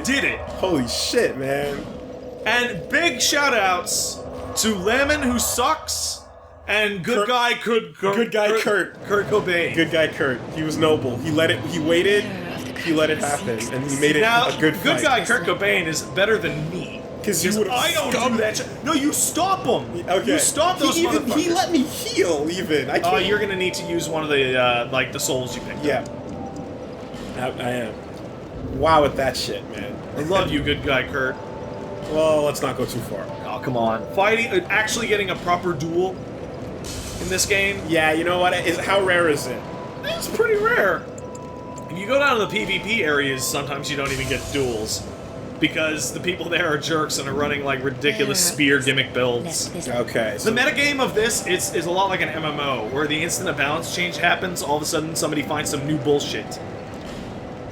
did it. Holy shit, man. And big shout-outs to Lemon, who sucks, and Good Guy Kurt Cobain. Good guy Kurt. He was noble. He let it. He waited. He let it happen, and he made it Now, a good fight. Good Guy Kurt Cobain is better than me. Because I don't do that shit. No, you stop him. Okay. You stop those motherfuckers. He let me heal, even. I can't. Oh, you're gonna need to use one of the, like, the souls you picked Yeah. up. I am. Wow with that shit, man. I love you, Good Guy Kurt. Well, let's not go too far. Oh, come on. Actually getting a proper duel in this game. Yeah, you know what? How rare is it? It's pretty rare. If you go down to the PvP areas, sometimes you don't even get duels. Because the people there are jerks and are running, like, ridiculous spear gimmick builds. Okay. The metagame of this is a lot like an MMO, where the instant a balance change happens, all of a sudden somebody finds some new bullshit.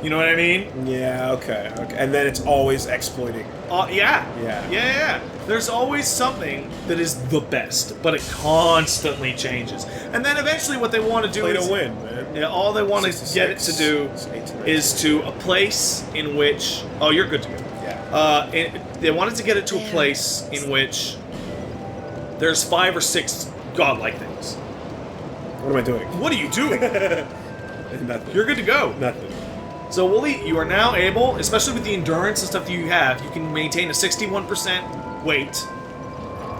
You know what I mean? Yeah, okay. And then it's always exploiting. Yeah. There's always something that is the best, but it constantly changes. And then eventually what they want to do is... Play to win, man. Yeah, all they want to get it to do is to a place in which... Oh, you're good to go. Yeah. They wanted to get it to a place in which there's 5 or 6 godlike things. What am I doing? What are you doing? Nothing. You're good to go. Nothing. So, Wooly, you are now able, especially with the endurance and stuff that you have, you can maintain a 61% weight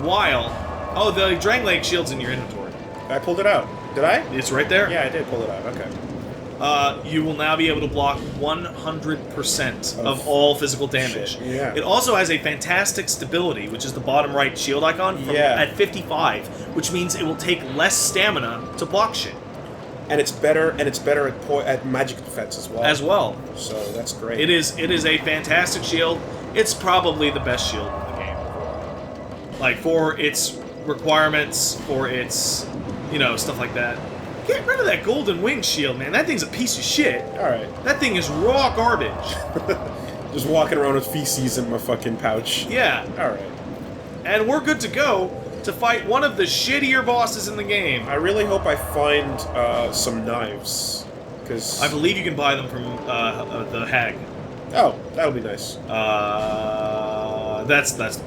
while... Oh, the Drang Leg shield's in your inventory. I pulled it out. Did I? It's right there. Yeah, I did pull it out. Okay. You will now be able to block 100% of all physical damage. Shit, yeah. It also has a fantastic stability, which is the bottom right shield icon, at 55, which means it will take less stamina to block shit. And it's better at magic defense as well. So that's great. It is a fantastic shield. It's probably the best shield in the game. Like, for its requirements, for its, stuff like that. Get rid of that golden wing shield, man. That thing's a piece of shit. Alright. That thing is raw garbage. Just walking around with feces in my fucking pouch. Yeah. Alright. And we're good to go to fight one of the shittier bosses in the game. I really hope I find some knives. Because I believe you can buy them from the Hag. Oh, that'll be nice. That's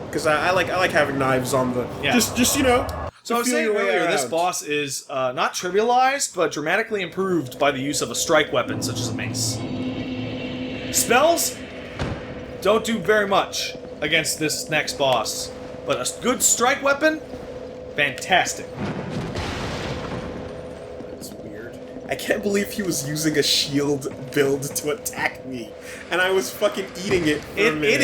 because I like having knives on the just So I was saying earlier, this boss is not trivialized, but dramatically improved by the use of a strike weapon such as a mace. Spells don't do very much against this next boss, but a good strike weapon, fantastic. That's weird. I can't believe he was using a shield build to attack me, and I was fucking eating it for a minute.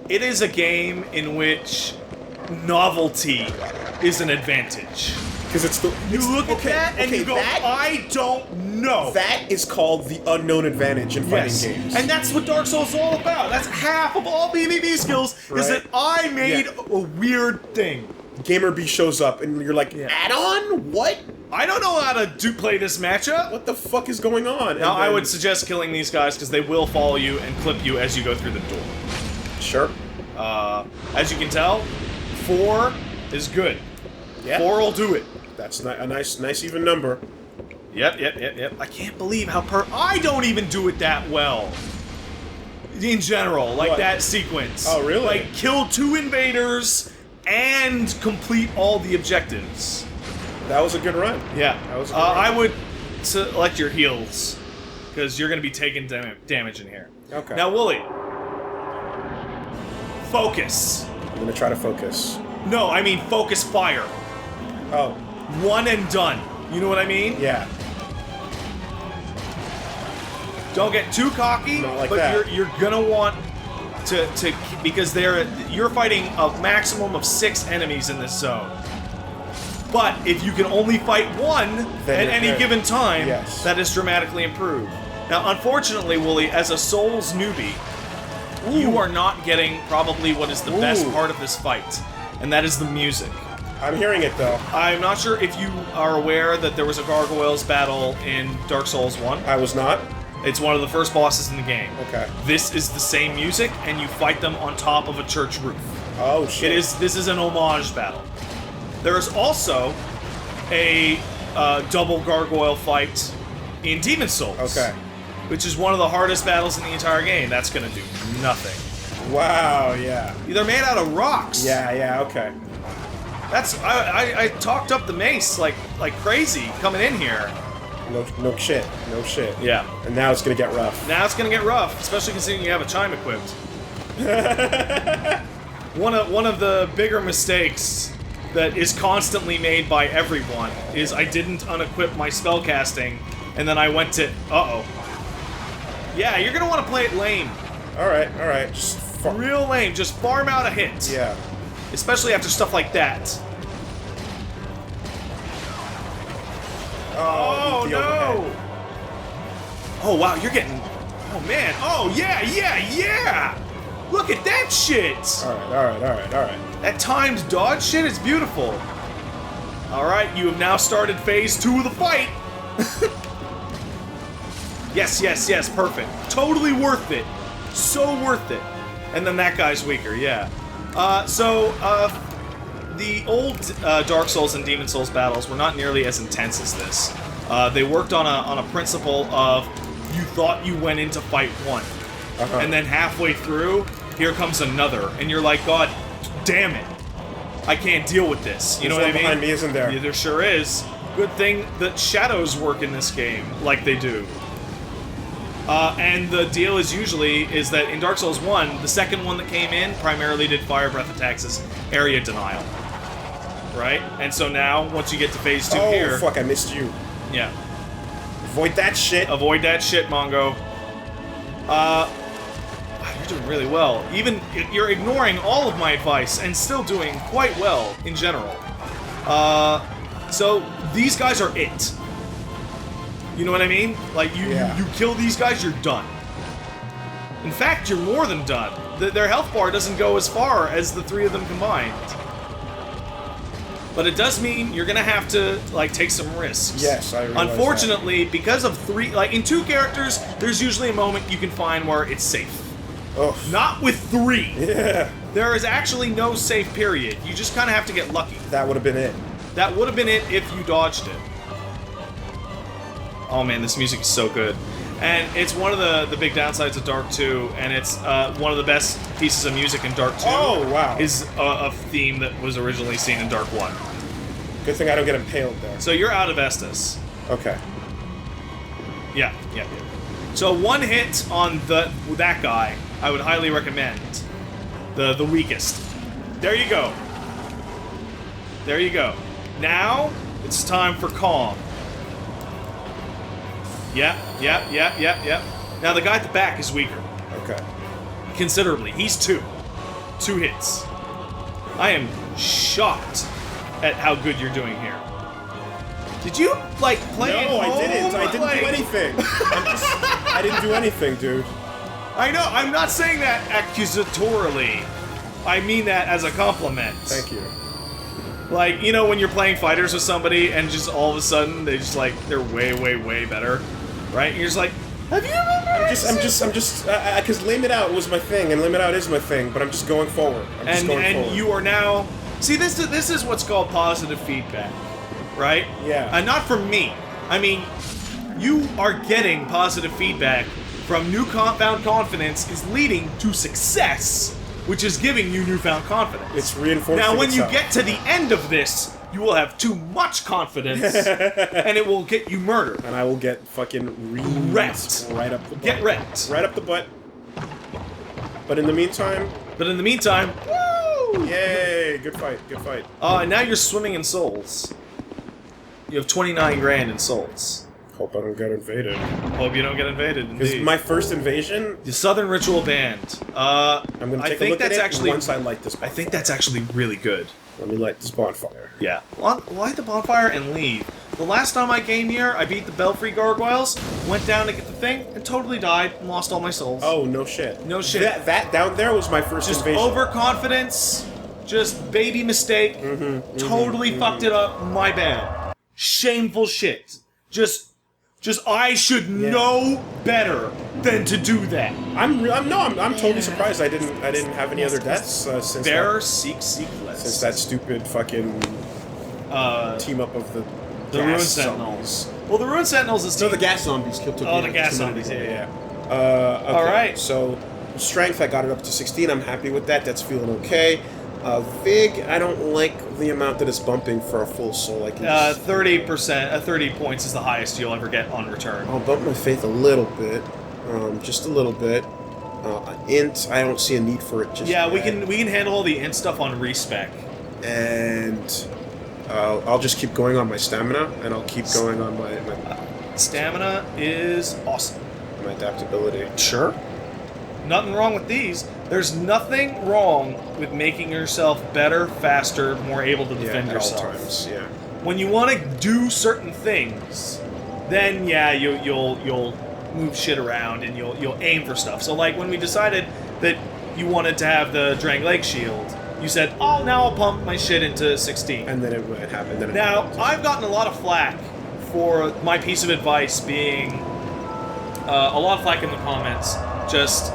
It is a game in which novelty is an advantage. Because it's the... You look at that and you go, I don't know. That is called the unknown advantage in fighting games. And that's what Dark Souls is all about. That's half of all PvP skills, is that I made a weird thing. Gamer B shows up and you're like, add-on? What? I don't know how to play this matchup. What the fuck is going on? Now, I would suggest killing these guys because they will follow you and clip you as you go through the door. Sure. As you can tell, 4 is good. Yeah. 4 will do it. That's a nice even number. Yep. I can't believe how I don't even do it that well. In general, like that sequence. Oh, really? Like, kill 2 invaders and complete all the objectives. That was a good run. Yeah. That was a good run. I would select your heals, because you're going to be taking damage in here. Okay. Now, Wooly. Focus. I'm going to try to focus. No, I mean focus fire. Oh. 1 and done. You know what I mean? Yeah. Don't get too cocky, Not like but that. you're gonna want to because you're fighting a maximum of 6 enemies in this zone. But if you can only fight 1 at any given time, that is dramatically improved. Now, unfortunately, Wooly, as a Souls newbie, you are not getting probably what is the best part of this fight, and that is the music. I'm hearing it, though. I'm not sure if you are aware that there was a Gargoyles battle in Dark Souls 1. I was not. It's one of the first bosses in the game. Okay. This is the same music, and you fight them on top of a church roof. Oh, shit. This is an homage battle. There is also a double gargoyle fight in Demon's Souls. Okay. which is one of the hardest battles in the entire game. That's gonna do nothing. Wow, yeah. They're made out of rocks. Yeah, okay. That's I talked up the mace like crazy coming in here. No shit. Yeah. And now it's gonna get rough. Now it's gonna get rough, especially considering you have a chime equipped. One of the bigger mistakes that is constantly made by everyone is I didn't unequip my spellcasting, and then I went to Yeah, you're gonna want to play it lame. All right. Just real lame. Just farm out a hit. Yeah. Especially after stuff like that. Oh no! Overhead. Oh wow, you're getting. Oh man! Oh yeah! Look at that shit! All right. That timed dodge shit is beautiful. All right, you have now started phase 2 of the fight. Yes, perfect. Totally worth it. So worth it. And then that guy's weaker. Yeah. The old Dark Souls and Demon Souls battles were not nearly as intense as this. They worked on a principle of you thought you went into fight one, and then halfway through, here comes another, and you're like, God damn it, I can't deal with this. You know what I mean? Behind me, isn't there? Yeah, there sure is. Good thing that shadows work in this game like they do. And the deal is that in Dark Souls 1, the second one that came in primarily did fire breath attacks as area denial. Right? And so now, once you get to phase 2 here... Oh, fuck, I missed you. Yeah. Avoid that shit. Avoid that shit, Mongo. You're doing really well. Even, you're ignoring all of my advice and still doing quite well in general. So, these guys are it. You know what I mean? Like, you kill these guys, you're done. In fact, you're more than done. Their health bar doesn't go as far as the 3 of them combined. But it does mean you're gonna have to, like, take some risks. Yes, I realize Unfortunately, because of 3... Like, in 2 characters, there's usually a moment you can find where it's safe. Oh. Not with 3! Yeah. There is actually no safe period. You just kind of have to get lucky. That would have been it. That would have been it if you dodged it. Oh man, this music is so good. And it's one of the big downsides of Dark 2, and it's one of the best pieces of music in Dark 2. Oh, wow. Is a theme that was originally seen in Dark 1. Good thing I don't get impaled there. So you're out of Estus. Okay. Yeah. So one hit on that guy, I would highly recommend. The weakest. There you go. Now, it's time for Calm. Yep. Now the guy at the back is weaker. Okay. Considerably. He's 2. 2 hits. I am shocked at how good you're doing here. Did you, like, play at home? No, I didn't. I didn't do anything. I didn't do anything, dude. I know. I'm not saying that accusatorily. I mean that as a compliment. Thank you. Like, you know when you're playing fighters with somebody and just all of a sudden they're way better, right? And you're just like, have you remembered? I'm just, because Lame It Out was my thing, and Lame It Out is my thing, but I'm just going forward. And you are now, see, this is what's called positive feedback, right? Yeah. And not from me. I mean, you are getting positive feedback from newfound confidence is leading to success, which is giving you newfound confidence. It's reinforcing Now, when itself. you get to the end of this, you will have too much confidence, and it will get you murdered. And I will get fucking wrecked. Right up the butt. Get wrecked. Right up the butt. But in the meantime... woo! Yay! Good fight. And now you're swimming in souls. You have 29 grand in souls. Hope I don't get invaded. Hope you don't get invaded, indeed. This is my first invasion. The Southern Ritual Band. I'm gonna take a look at it actually, once I light this bonfire. I think that's actually really good. Let me light this bonfire. Yeah. Light the bonfire and leave. The last time I came here, I beat the Belfry Gargoyles, went down to get the thing, and totally died and lost all my souls. Oh, no shit. No shit. That down there was my first just invasion. Overconfidence, just baby mistake, totally fucked it up, my bad. Shameful shit. Just I should know better than to do that. I'm totally surprised I didn't have any other deaths since Bear seek less. Since that stupid fucking team up of the The Ruin Sentinels. Well, the Ruin Sentinels is... No, the gas zombies killed. Oh, the gas zombies, yeah. Okay. All right. So, strength, I got it up to 16. I'm happy with that. That's feeling okay. Vig, I don't like the amount that it's bumping for a full soul. I can 30%, 30 points is the highest you'll ever get on return. I'll bump my faith a little bit, just a little bit. Int, I don't see a need for it just Yeah, yet. we can handle all the int stuff on respec. And I'll just keep going on my stamina, and I'll keep going on my Stamina is awesome. my adaptability. Sure. Nothing wrong with these. There's nothing wrong with making yourself better, faster, more able to defend yourself. At all times, yeah. When you want to do certain things, then yeah, you'll move shit around and you'll aim for stuff. So like when we decided that you wanted to have the Drang Lake shield, you said, "Oh, now I'll pump my shit into 16." And then it happened. Now I've gotten a lot of flack for my piece of advice being a lot of flack in the comments. Just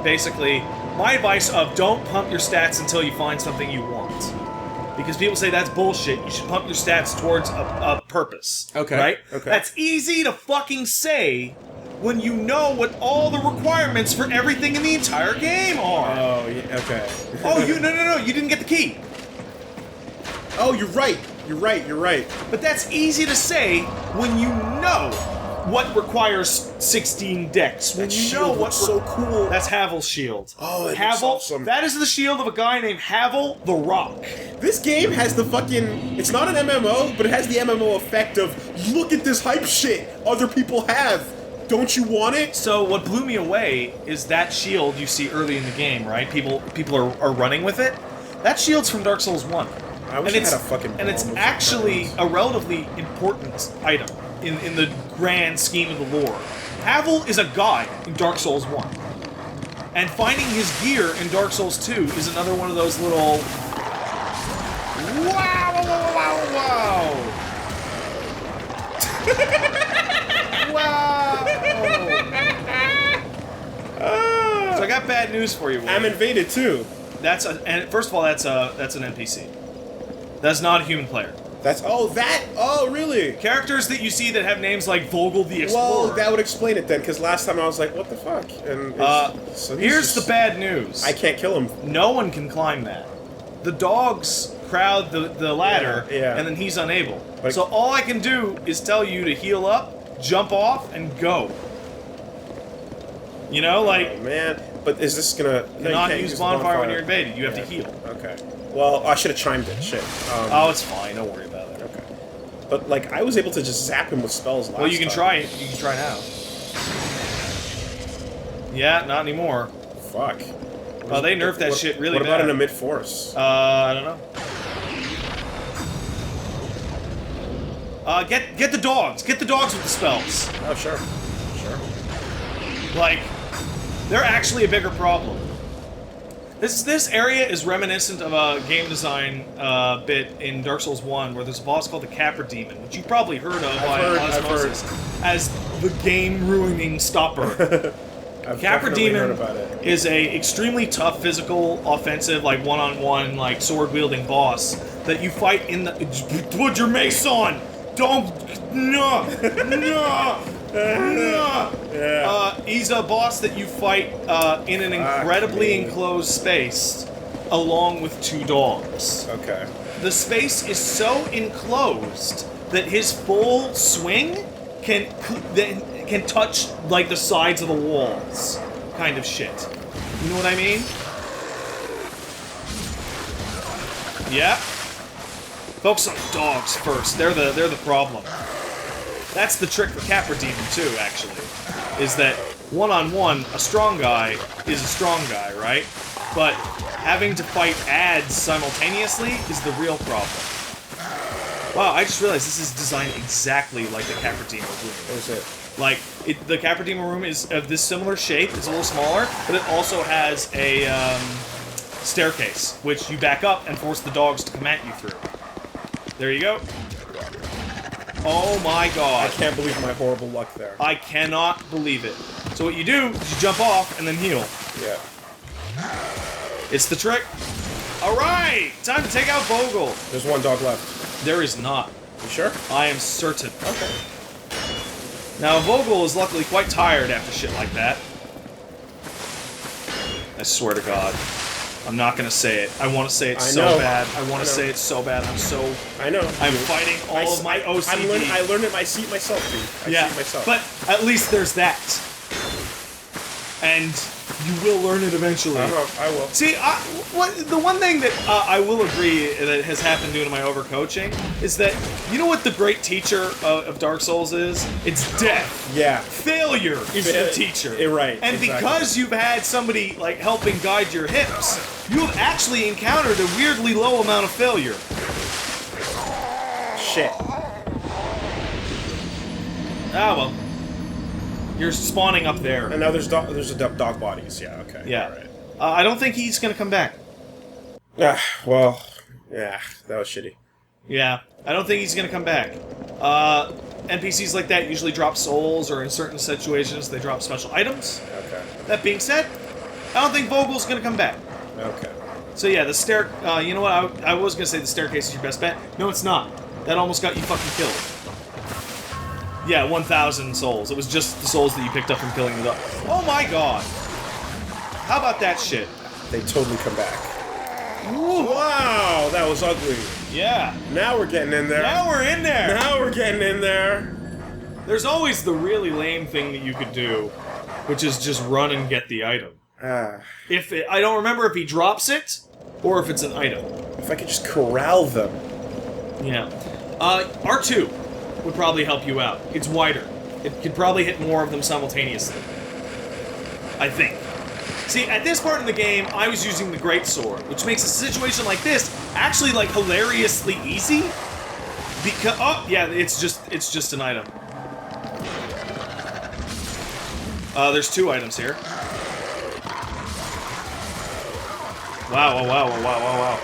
basically my advice of don't pump your stats until you find something you want. Because people say that's bullshit. You should pump your stats towards a purpose. Okay. Right? Okay. That's easy to fucking say when you know what all the requirements for everything in the entire game are. Oh, yeah, okay. Oh, no, you didn't get the key. Oh, you're right. You're right. But that's easy to say when you know what requires 16 decks. When That you know shield what's looks so cool. That's Havel's shield. Oh, it Havel, looks awesome. That is the shield of a guy named Havel the Rock. This game has the fucking... It's not an MMO, but it has the MMO effect of, look at this hype shit other people have. Don't you want it? So what blew me away is that shield you see early in the game, right? People are running with it. That shield's from Dark Souls 1. I wish I had a fucking And it's bomb with actually those. a relatively important item in the grand scheme of the lore. Havel is a god in Dark Souls 1. And finding his gear in Dark Souls 2 is another one of those little... Wow! Wow! So I got bad news for you, William. I'm invaded too. And first of all, that's an NPC. That's not a human player. Oh, really? Characters that you see that have names like Vogel the Explorer. Well, that would explain it then, because last time I was like, what the fuck? And so here's the bad news. I can't kill him. No one can climb that. The dogs crowd the ladder, Yeah. and then he's unable. But- So all I can do is tell you to heal up, jump off, and go. You know, like... Oh, man. But is this gonna... No, you Cannot can't use bonfire when you're invaded. You have to heal. Okay. Well, I should have chimed it. Shit. Oh, it's fine. Don't worry about it. Okay. But, like, I was able to just zap him with spells last time. Well, you can try it. You can try now. Yeah, not anymore. Fuck. Oh, they nerfed that shit really bad. What about in a mid-force? I don't know. Get the dogs. Get the dogs with the spells. Oh, sure. Like, they're actually a bigger problem. This area is reminiscent of a game design bit in Dark Souls 1 where there's a boss called the Capra Demon, which you've probably heard of by osmosis as the game-ruining stopper. I've Capra definitely Demon heard about it. is a extremely tough physical, offensive, like one-on-one, like sword-wielding boss that you fight in the... Put your mace on! Don't... No! He's a boss that you fight in an incredibly enclosed space along with two dogs. Okay. The space is so enclosed that his full swing can touch like the sides of the walls, kind of shit. You know what I mean? Yeah. Focus on the dogs first. They're the problem. That's the trick for Capra Demon too, actually. Is that one-on-one, a strong guy is a strong guy, right? But having to fight ads simultaneously is the real problem. Wow, I just realized this is designed exactly like the Capra Demon room. What is it? Like, the Capra Demon room is of this similar shape, it's a little smaller, but it also has a staircase, which you back up and force the dogs to come at you through. There you go. Oh my god. I can't believe my horrible luck there. I cannot believe it. So what you do is you jump off and then heal. Yeah. It's the trick. Alright! Time to take out Vogel. There's one dog left. There is not. You sure? I am certain. Okay. Now, Vogel is luckily quite tired after shit like that. I swear to God. I'm not gonna say it. I want to say it so bad. I want to say it so bad. I know. I'm fighting all of my OCD. I learned it. I see it myself, dude. I see it myself. But at least there's that. And you will learn it eventually. I will. See, the one thing that I will agree that has happened due to my overcoaching is that, you know what the great teacher of Dark Souls is? It's death. Yeah. Failure is the teacher. You're right. And because you've had somebody, like, helping guide your hips, you have actually encountered a weirdly low amount of failure. Shit. Ah, well. You're spawning up there. And now there's dog bodies. Yeah. Okay. Yeah. All right. I don't think he's gonna come back. Well, yeah, that was shitty. Yeah, I don't think he's gonna come back. NPCs like that usually drop souls, or in certain situations they drop special items. Okay. That being said, I don't think Vogel's gonna come back. Okay. So yeah, the stair. You know what? I was gonna say the staircase is your best bet. No, it's not. That almost got you fucking killed. Yeah, 1,000 souls. It was just the souls that you picked up from killing the dog. Oh my god! How about that shit? They totally come back. Ooh. Wow, that was ugly. Yeah. Now we're getting in there. Now we're in there. Now we're getting in there. There's always the really lame thing that you could do, which is just run and get the item. I don't remember if he drops it or if it's an item. If I could just corral them. Yeah. R2 would probably help you out. It's wider. It could probably hit more of them simultaneously. I think. See, at this part in the game, I was using the Greatsword, which makes a situation like this actually, like, hilariously easy. Because, oh, yeah, it's just an item. There's 2 items here. Wow, wow, wow, wow, wow, wow.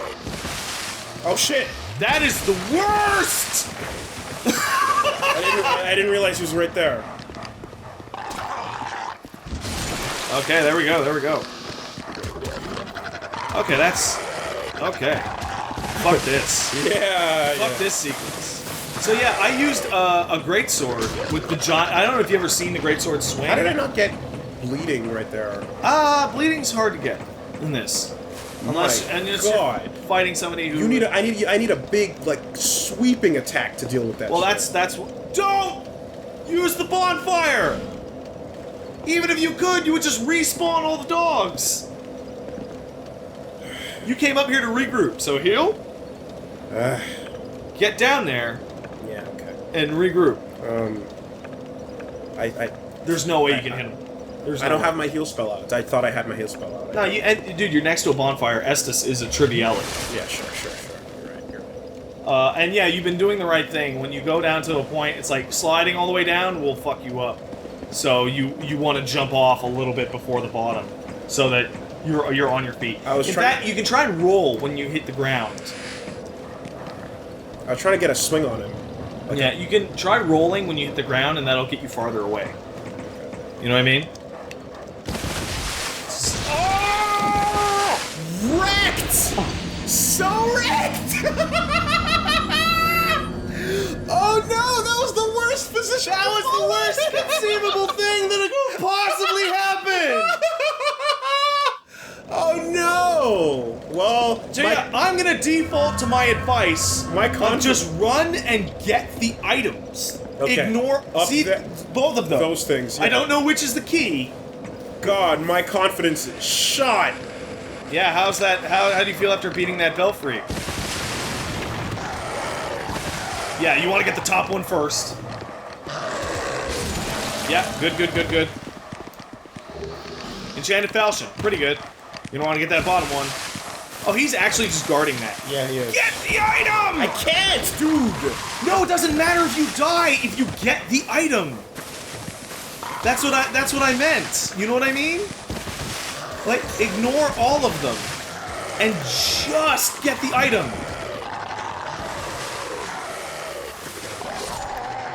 Oh, shit. That is the worst! I didn't realize he was right there. Okay, there we go, there we go. Okay, that's... Okay. Fuck this. Yeah, Fuck this sequence. So yeah, I used a Greatsword with the giant... I don't know if you've ever seen the Greatsword swing. How did I not get bleeding right there? Bleeding's hard to get in this. Unless... My and it's God. Fighting somebody who... I need a big, like, sweeping attack to deal with that Well, shit. that's what... Don't! Use the bonfire! Even if you could, you would just respawn all the dogs! You came up here to regroup, so heal? Get down there. Yeah, okay. And regroup. There's no way you can hit him. I don't have my heal spell out. I thought I had my heal spell out. No, dude, you're next to a bonfire. Estus is a triviality. Yeah, sure. You're right. And yeah, you've been doing the right thing. When you go down to a point, it's like sliding all the way down will fuck you up. So you want to jump off a little bit before the bottom, so that you're on your feet. In fact, you can try and roll when you hit the ground. I was trying to get a swing on him. Yeah, you can try rolling when you hit the ground, and that'll get you farther away. You know what I mean? Oh! Wrecked! So wrecked! Oh no, that was the worst position! That was the worst conceivable thing that could possibly happen! Oh no! Well, so yeah, I'm gonna default to my advice. Just run and get the items. Okay. Ignore. See, both of them. Those things. Yeah. I don't know which is the key. God, my confidence is shot. Yeah, how's that? How do you feel after beating that Belfry? Yeah, you want to get the top one first. Yeah, good. Enchanted Falchion, pretty good. You don't want to get that bottom one. Oh, he's actually just guarding that. Yeah, he is. Get the item! I can't, dude! No, it doesn't matter if you die if you get the item. That's what I meant. You know what I mean? Like, ignore all of them and just get the item.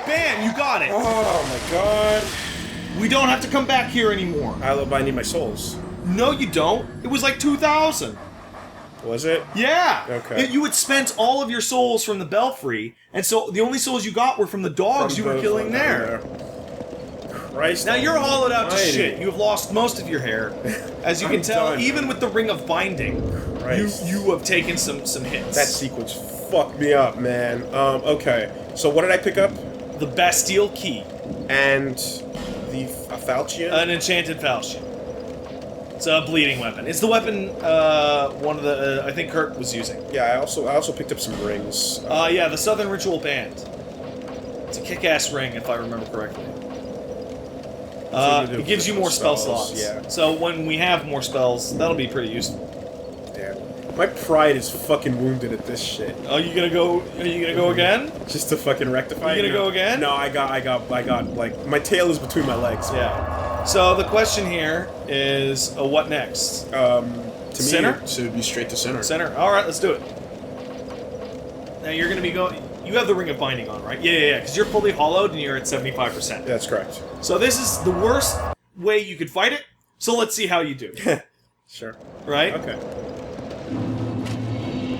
Bam, you got it. Oh my god. We don't have to come back here anymore. I need my souls. No, you don't. It was like 2,000. Was it? Yeah! Okay. You had spent all of your souls from the Belfry, and so the only souls you got were from the dogs you were killing there. Christ. Now you're hollowed out to almighty. shit. You have lost most of your hair. As you can tell, done. even with the Ring of Binding, you have taken some hits. That sequence fucked me up, man. Okay. So what did I pick up? The Bastille Key. And the Falchion? An enchanted Falchion. It's a bleeding weapon. It's the weapon one of the I think Kurt was using. Yeah, I also picked up some rings. Yeah, the Southern Ritual Band. It's a kick-ass ring, if I remember correctly. It gives you more spell slots. Yeah. So when we have more spells, that'll be pretty useful. Yeah. My pride is fucking wounded at this shit. Are you gonna go again? Just to fucking rectify it? You gonna go again? No, I got, like, my tail is between my legs. Yeah. So the question here is, what next? To Center? me, to be straight to center. Center. Alright, let's do it. Now you're gonna be going... You have the Ring of Binding on, right? Yeah, because you're fully hollowed and you're at 75%. That's correct. So this is the worst way you could fight it, so let's see how you do. Sure. Right? Okay.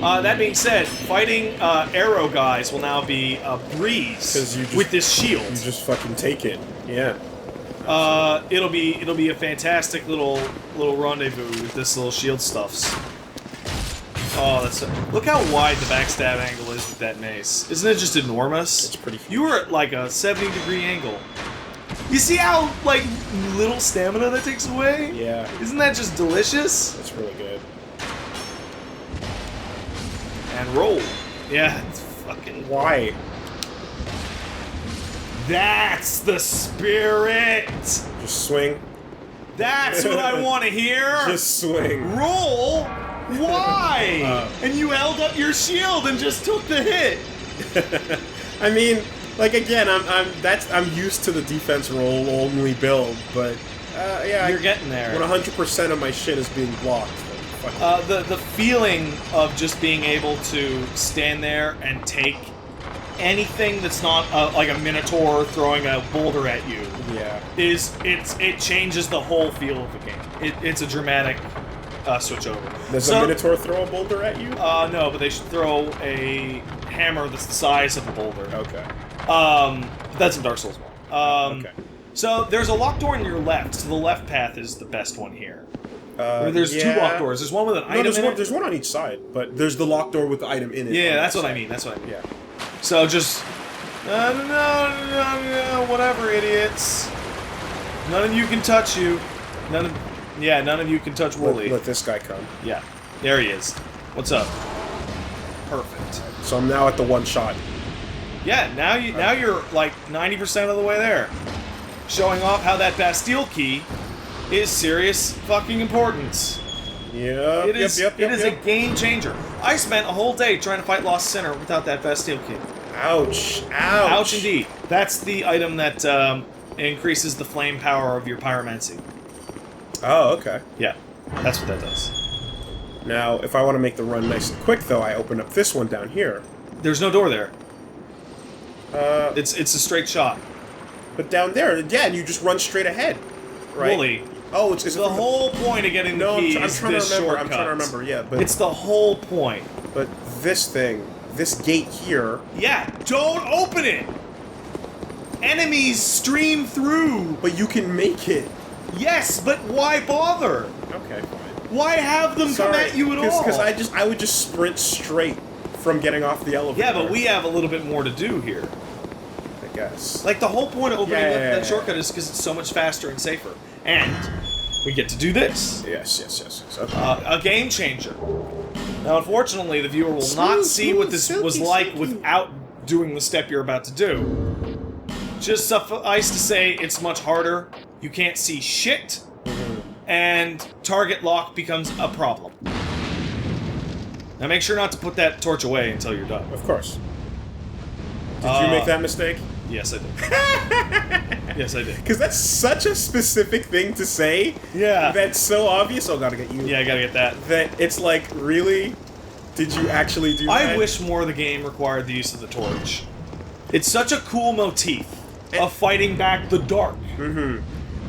That being said, fighting arrow guys will now be a breeze with this shield. You just fucking take it. Yeah. It'll be a fantastic little rendezvous with this little shield stuffs. Oh, that's look how wide the backstab angle is with that mace. Isn't it just enormous? It's pretty huge. You were at like a 70-degree angle. You see how like little stamina that takes away? Yeah. Isn't that just delicious? That's really good. And roll. Yeah, it's fucking... Why? That's the spirit! Just swing. That's what I want to hear! Just swing. Roll? Why? And you held up your shield and just took the hit! I mean, like, again, I'm used to the defense roll only build, but, yeah. You're getting there. When 100% of my shit is being blocked. The feeling of just being able to stand there and take anything that's not like a Minotaur throwing a boulder at you. Yeah. It changes the whole feel of the game. It's a dramatic switch over. Does a Minotaur throw a boulder at you? No, but they should throw a hammer that's the size of a boulder. Okay. That's in Dark Souls 1. Okay. So there's a locked door on your left. So the left path is the best one here. There's two locked doors. There's one with an item in it. There's one on each side, but there's the locked door with the item in it. Yeah, that's what I mean. Yeah. So just... No, whatever, idiots. None of you can touch you. None of you can touch Wooly. Let this guy come. Yeah. There he is. What's up? Perfect. So I'm now at the one shot. Yeah, now you're like 90% of the way there. Showing off how that Bastille Key is serious fucking importance. Yeah. It is a game changer. I spent a whole day trying to fight Lost Sinner without that Bastille Key. Ouch. Ouch. Ouch indeed. That's the item that increases the flame power of your pyromancy. Oh, okay. Yeah, that's what that does. Now, if I want to make the run nice and quick, though, I open up this one down here. There's no door there. It's a straight shot. But down there, again, you just run straight ahead, right? Wooly. Oh, it's the whole point of getting the key is this shortcut. I'm trying to remember, yeah. But it's the whole point. But this thing, this gate here... Yeah, don't open it! Enemies stream through! But you can make it. Yes, but why bother? Okay, fine. Why have them come at you at all? Because I would just sprint straight from getting off the elevator. Yeah, but we have a little bit more to do here. I guess. Like, the whole point of opening that shortcut is because it's so much faster and safer. And we get to do this. Yes. Okay. A game changer. Now, unfortunately, the viewer will not see what this was like without doing the step you're about to do. Just suffice to say, it's much harder. You can't see shit. And target lock becomes a problem. Now, make sure not to put that torch away until you're done. Of course. Did you make that mistake? Yes, I did. Yes, I did. Because that's such a specific thing to say. Yeah. That's so obvious. Oh, gotta get you. Yeah, I gotta get that. That it's like, really? Did you actually do that? I wish more of the game required the use of the torch. It's such a cool motif of fighting back the dark.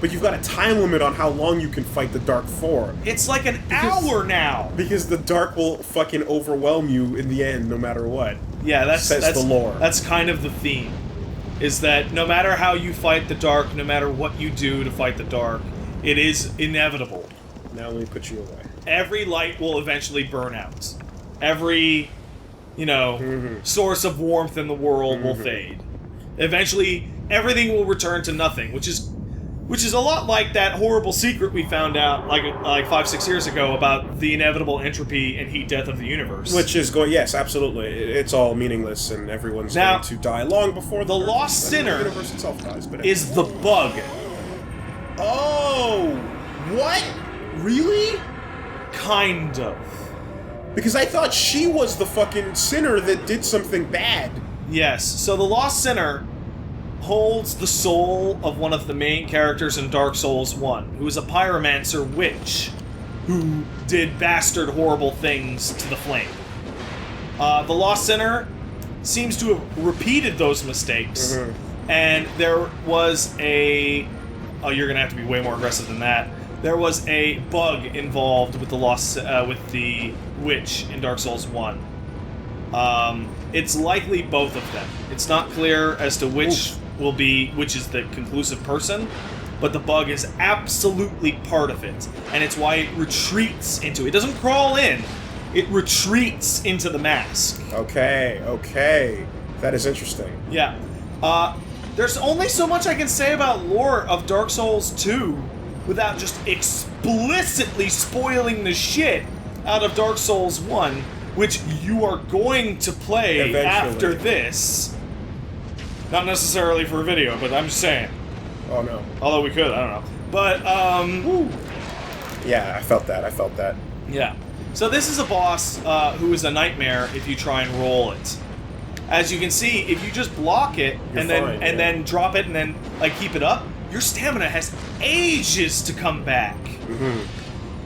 but you've got a time limit on how long you can fight the dark for. It's like an hour now. Because the dark will fucking overwhelm you in the end, no matter what. Yeah, that's the lore. That's kind of the theme. Is that no matter how you fight the dark, no matter what you do to fight the dark, it is inevitable. Now let me put you away. Every light will eventually burn out. Every, source of warmth in the world will fade. Eventually, everything will return to nothing, which is a lot like that horrible secret we found out like 5-6 years ago about the inevitable entropy and heat death of the universe. Which is yes, absolutely. It's all meaningless, and everyone's going to die long before the lost sinner the universe itself dies. But is the bug. Oh, what? Really? Kind of. Because I thought she was the fucking sinner that did something bad. Yes. So the lost sinner holds the soul of one of the main characters in Dark Souls 1, who is a pyromancer witch who did bastard horrible things to the flame. The lost sinner seems to have repeated those mistakes, and there was a... Oh, you're gonna have to be way more aggressive than that. There was a bug involved with the with the witch in Dark Souls 1. It's likely both of them. It's not clear as to which which is the conclusive person, but the bug is absolutely part of it, and it's why it retreats into it. It doesn't crawl in, it retreats into the mask. Okay. That is interesting. Yeah. There's only so much I can say about lore of Dark Souls 2 without just explicitly spoiling the shit out of Dark Souls 1, which you are going to play eventually after this. Not necessarily for a video, but I'm just saying. Oh no. Although we could, I don't know. But, Yeah, I felt that. Yeah. So this is a boss who is a nightmare if you try and roll it. As you can see, if you just block it and then drop it and then keep it up, your stamina has ages to come back.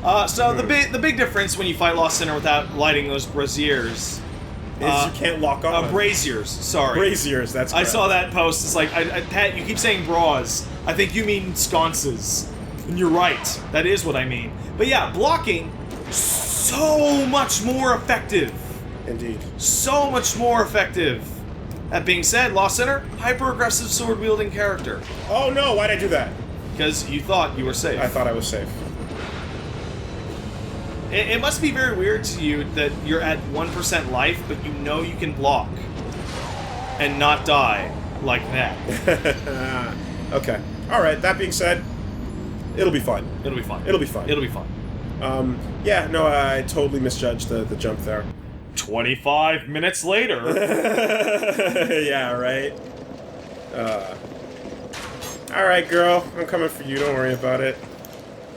The big difference when you fight Lost Sinner without lighting those braziers is you can't lock on. Braziers, sorry. Braziers, that's correct. I saw that post. It's like, Pat, you keep saying bras. I think you mean sconces. And you're right. That is what I mean. But yeah, blocking, so much more effective. Indeed. So much more effective. That being said, Lost Sinner, hyper-aggressive sword-wielding character. Oh no, why'd I do that? Because you thought you were safe. I thought I was safe. It must be very weird to you that you're at 1% life, but you know you can block and not die like that. Okay. Alright, that being said, it'll be fun. It'll be fun. It'll be fun. It'll be fun. Yeah, no, I totally misjudged the jump there. 25 minutes later. Yeah, right? Alright, girl. I'm coming for you. Don't worry about it.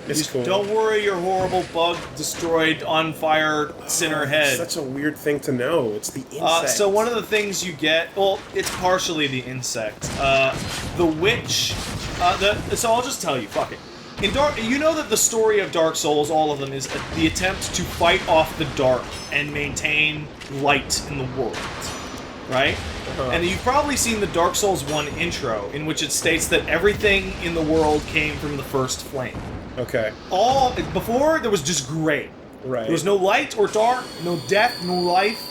It's cool. Don't worry, your horrible bug destroyed on fire sinner head. Such a weird thing to know. It's the insect. So one of the things you get, well, it's partially the insect. The witch, so I'll just tell you, fuck it. You know that the story of Dark Souls, all of them, is the attempt to fight off the dark and maintain light in the world, right? And you've probably seen the Dark Souls 1 intro, in which it states that everything in the world came from the first flame. Okay. Before, there was just gray. Right. There was no light or dark, no death, no life,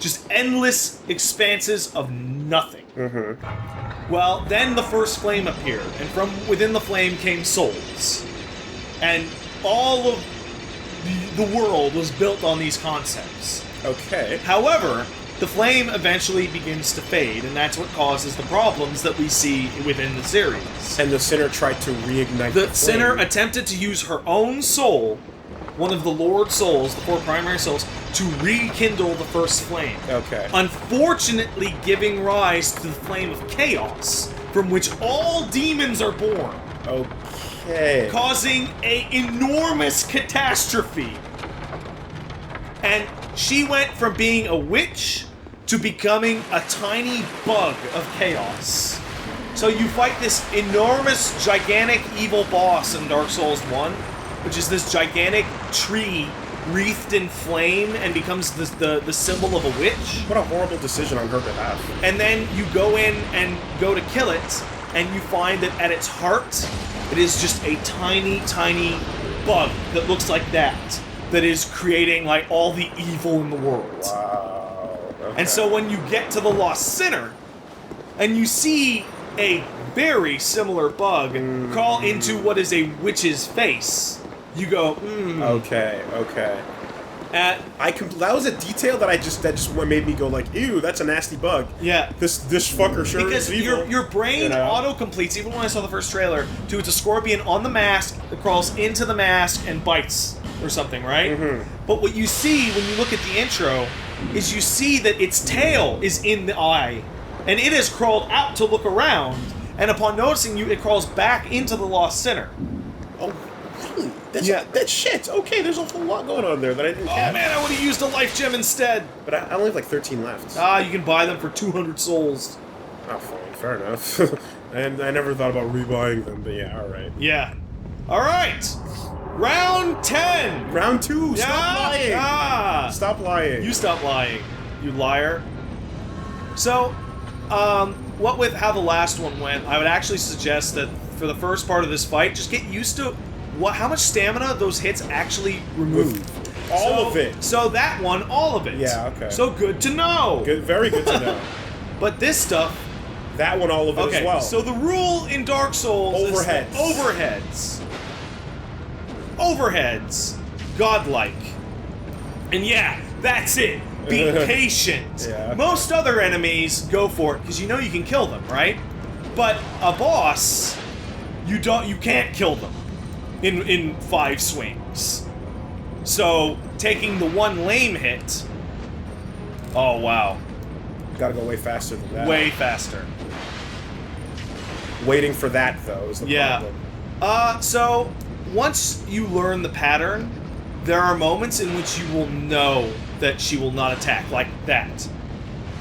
just endless expanses of nothing. Well, then the first flame appeared, and from within the flame came souls. And all of the world was built on these concepts. Okay. However, the flame eventually begins to fade, and that's what causes the problems that we see within the series. And the sinner tried to reignite the flame. The sinner attempted to use her own soul, one of the Lord souls, the 4 primary souls, to rekindle the first flame. Okay. Unfortunately giving rise to the flame of chaos, from which all demons are born. Okay. Causing an enormous catastrophe. And she went from being a witch to becoming a tiny bug of chaos. So you fight this enormous, gigantic, evil boss in Dark Souls 1, which is this gigantic tree wreathed in flame and becomes the symbol of a witch. What a horrible decision on her behalf. And then you go in and go to kill it, and you find that at its heart, it is just a tiny, tiny bug that looks like that is creating like all the evil in the world. Wow. Okay. And so when you get to the Lost Sinner, and you see a very similar bug crawl into what is a witch's face, you go, Okay. That was a detail that just made me go like, ew, that's a nasty bug. Yeah. This fucker sure because is evil. your brain auto-completes, even when I saw the first trailer, to it's a scorpion on the mask that crawls into the mask and bites or something, right? But what you see when you look at the intro is you see that its tail is in the eye, and it has crawled out to look around, and upon noticing you, it crawls back into the Lost Sinner. Oh, really? That's shit. Okay, there's a whole lot going on there that I didn't catch. Oh man, I would have used a life gem instead. But I only have like 13 left. You can buy them for 200 souls. Oh, fine. Fair enough. And I never thought about rebuying them, but yeah, alright. Yeah. Alright! Round 10! Round 2! Yeah. Stop lying! Yeah. Stop lying. You stop lying, you liar. So, what with how the last one went, I would actually suggest that for the first part of this fight, just get used to how much stamina those hits actually remove. All of it. So that one, all of it. Yeah, okay. So good to know. Good, very good to know. But this stuff... That one, all of it as well. So the rule in Dark Souls is that overheads. Godlike. And yeah, that's it. Be patient. Yeah. Most other enemies go for it, because you know you can kill them, right? But a boss, you can't kill them in 5 swings. So taking the one lame hit, oh wow. Gotta go way faster than that. Way faster. Waiting for that, though, is the problem. So once you learn the pattern, there are moments in which you will know that she will not attack like that.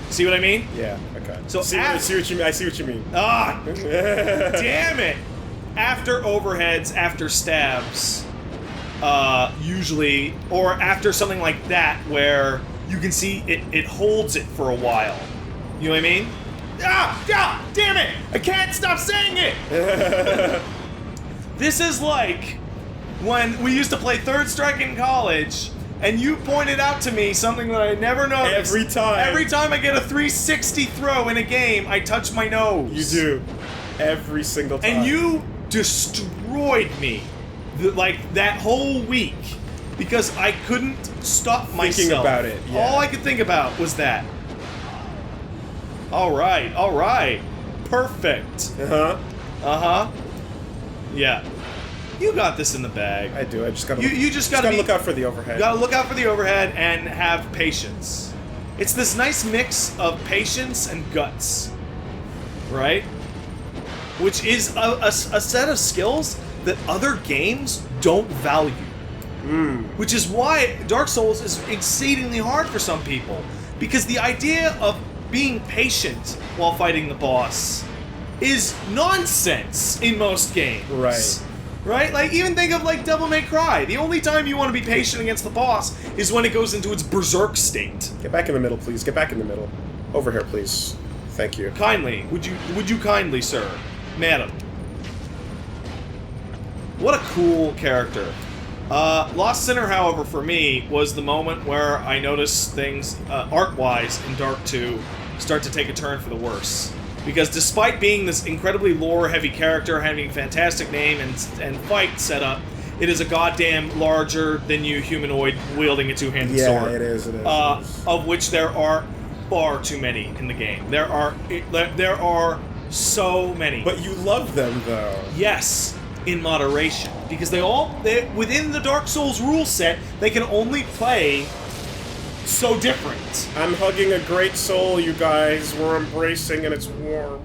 See what I mean? Yeah, okay. So I see what you mean. Ah! Damn it! After overheads, after stabs, usually, or after something like that where you can see it holds it for a while. You know what I mean? Ah! Damn it! I can't stop saying it! This is like when we used to play Third Strike in college, and you pointed out to me something that I never noticed. Every time. Every time I get a 360 throw in a game, I touch my nose. You do. Every single time. And you destroyed me, like, that whole week, because I couldn't stop myself. Thinking about it, yeah. All I could think about was that. Alright. Perfect. Uh-huh. Yeah. You got this in the bag. I do. I just gotta. You just gotta look out for the overhead. You gotta look out for the overhead and have patience. It's this nice mix of patience and guts, right? Which is a set of skills that other games don't value. Which is why Dark Souls is exceedingly hard for some people, because the idea of being patient while fighting the boss is nonsense in most games. Right? Like, even think of, like, Devil May Cry. The only time you want to be patient against the boss is when it goes into its berserk state. Get back in the middle, please. Get back in the middle. Over here, please. Thank you. Kindly. Would you kindly, sir? Madam. What a cool character. Lost Sinner, however, for me, was the moment where I noticed things, art-wise, in Dark 2, start to take a turn for the worse. Because despite being this incredibly lore-heavy character, having a fantastic name and fight setup, it is a goddamn larger-than-you humanoid wielding a two-handed sword. Yeah, it is. Of which there are far too many in the game. There are so many. But you love them, though. Yes, in moderation. Because they within the Dark Souls rule set, they can only play so different. I'm hugging a great soul, you guys. We're embracing and it's warm.